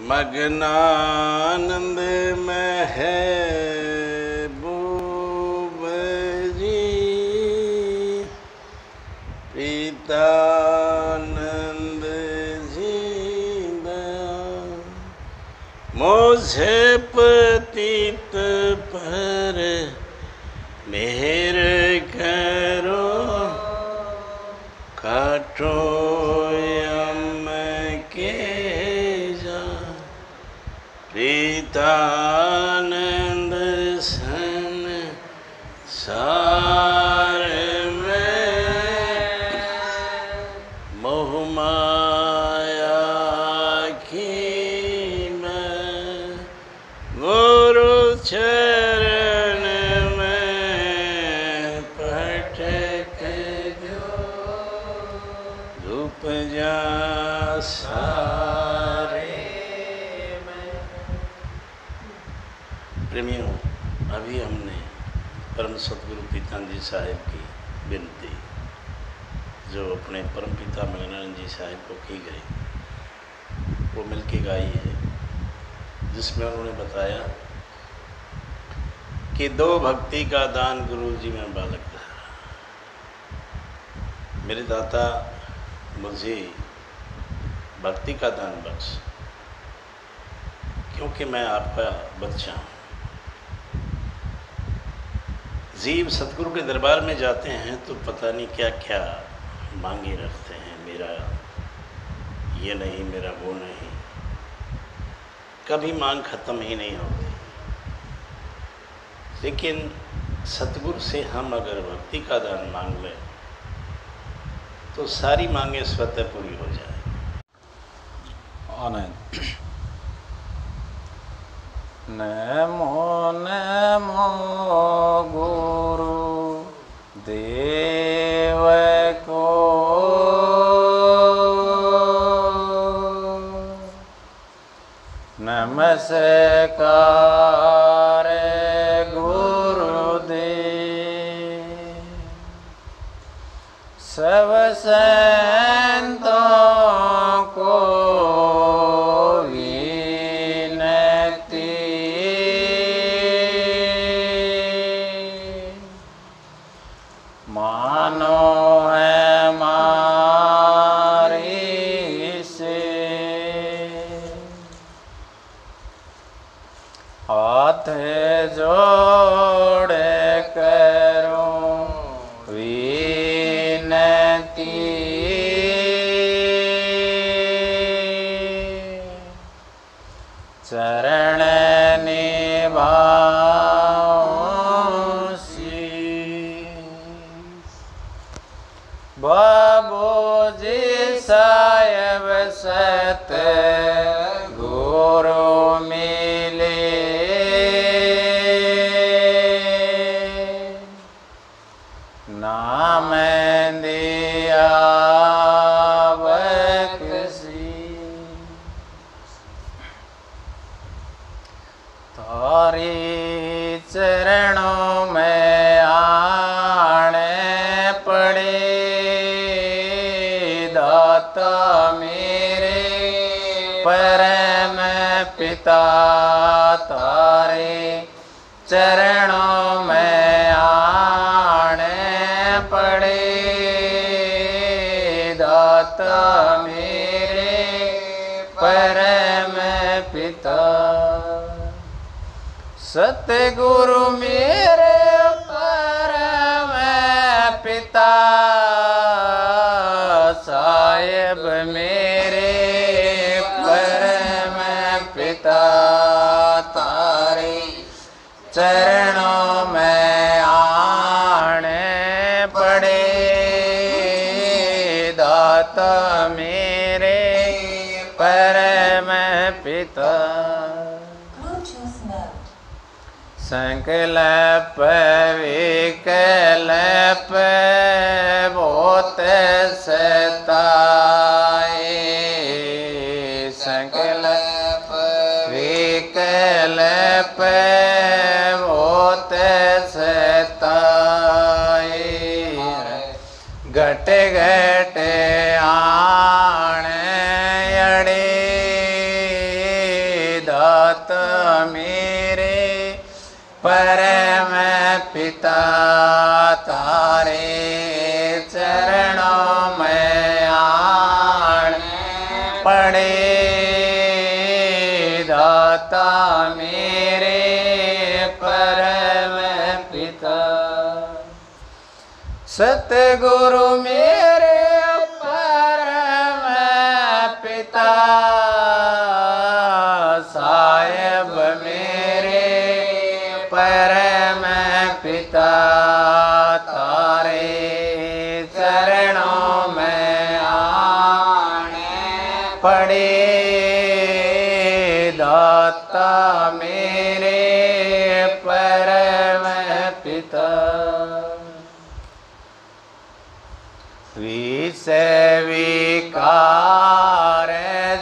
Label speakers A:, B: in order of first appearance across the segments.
A: मगनानंद में है जी प्रीतानंद जी मुझे पतित पर मेहर करो काटो प्रीतानंद सन सार में मोह माया की मैं गुरु चरण में पटक जो धूप जा प्रेमियों, अभी हमने परम सतगुरु पीतानंद जी साहिब की विनती जो अपने परम पिता मगनानंद जी साहिब को की गई वो मिलके गाई है, जिसमें उन्होंने बताया कि दो भक्ति का दान गुरु जी में बालक था। मेरे दाता मुझे भक्ति का दान बख्श, क्योंकि मैं आपका बच्चा हूँ। जीव सतगुरु के दरबार में जाते हैं तो पता नहीं क्या क्या मांगे रखते हैं, मेरा ये नहीं, मेरा वो नहीं, कभी मांग खत्म ही नहीं होती। लेकिन सतगुरु से हम अगर भक्ति का दान मांग लें तो सारी मांगे स्वतः पूरी हो जाए।
B: आनंद नमो नमो गुरु देव को नमस्कार गुरुदेव सब संतों को हाथ जोड़ करो विनती चरण निभाओ शीस बाबूजी साहिब सत गुरु मिले नाम दिया बख्शी तारी चरणों में आने पड़े दाता मेरे परम पिता तारे चरणों में आने पड़े दाता मेरे परम पिता सतगुरु मेरे परम पिता साहिब मेरे परम पिता तारे चरणों में आने पड़े दाता मेरे परम पिता संकल्प विकल्प बहुत सताए संकल्प विकल्प बहुत सताए घट घट आने अड़े दात मेरे परम पिता तारे चरणों में आन पड़े दाता मेरे परम पिता। सतगुरु मेरे परम पिता साहेब मेरे परम पिता तारे चरणों में आने पड़े दाता मेरे परम पिता। विषय विकार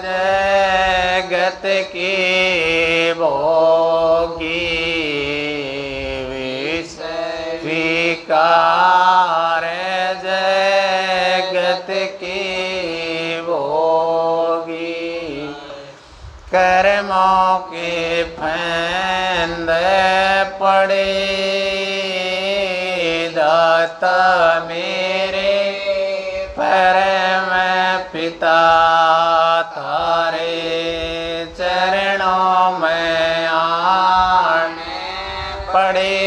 B: जगत की भोगी विषय विकार जगत की भोगी कर्मों के फंद पड़े दाता मेरे परम पिता तारे चरणों में आने पड़े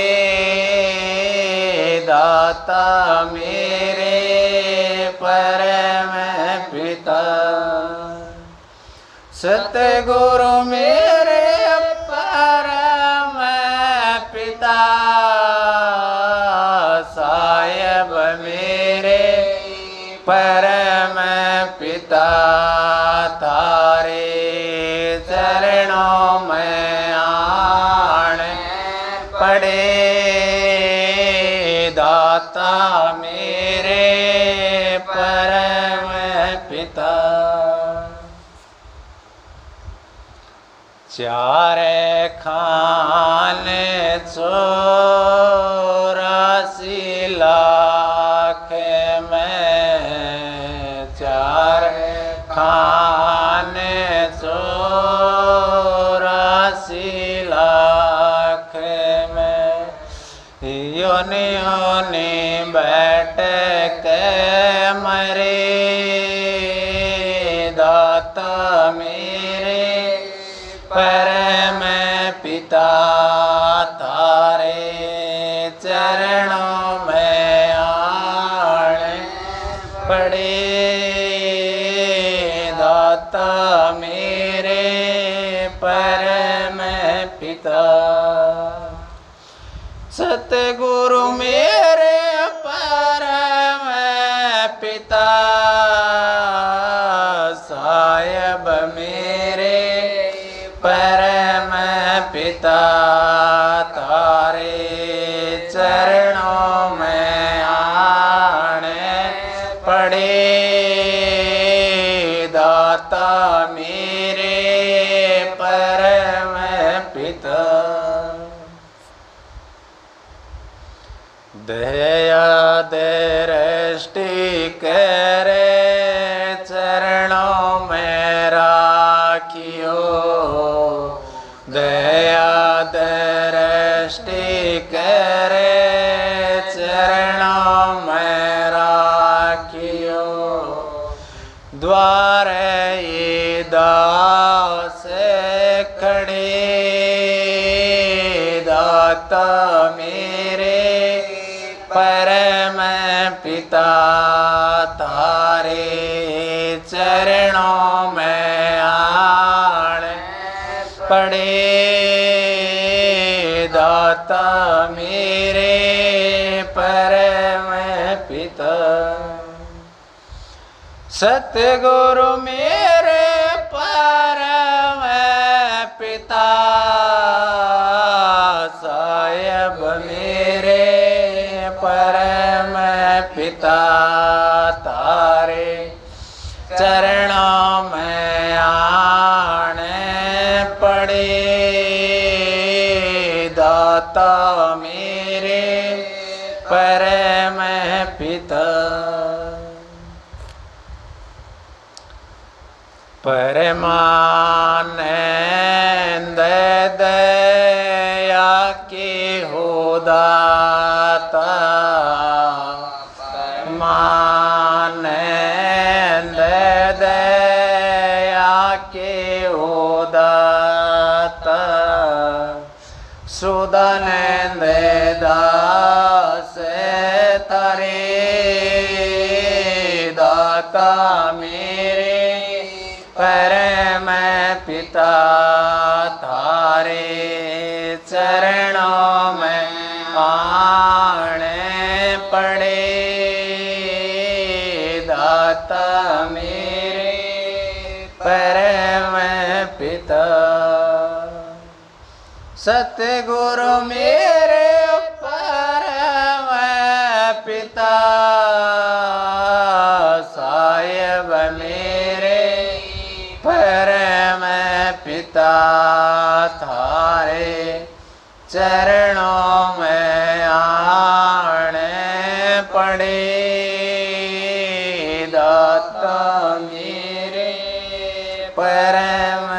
B: दाता मेरे परम पिता। सतगुरु मेरे परम पिता साहेब मेरे परम पिता तारे चरणों में आन पड़े दाता मेरे परम पिता। चार खाने 84 लाख में चार खाने 84 लाख में योनि योनि बैठ के मरे दाता मेरे परम पिता तारे चरणों में आन पड़े दाता मेरे परम पिता। सतगुरु मेरे परम पिता साहेब मेरे परम पिता तारे चरणों में आने पड़े दाता मेरे परम पिता। दया दृष्टि करे चरणों में राखियो दया दृष्टि करे चरणों में राखियो द्वार ये दास खड़े दाता मेरे परम पिता तारे चरणों में आन पड़े दाता मेरे परम पिता। सतगुरु मेरे परम पिता साहेब मेरे परम पिता तारे चरणों में आने पड़े दाता मेरे परम पिता। परमानंद हो दाता सुदन दे दास तारे दाता मेरे परम पिता थारे चरणों में आने पड़े दाता मेरे परम पिता सतगुरु मेरे परम पिता साहिब मेरे परम पिता थारे चरणों में आने पड़े दाता मेरे परम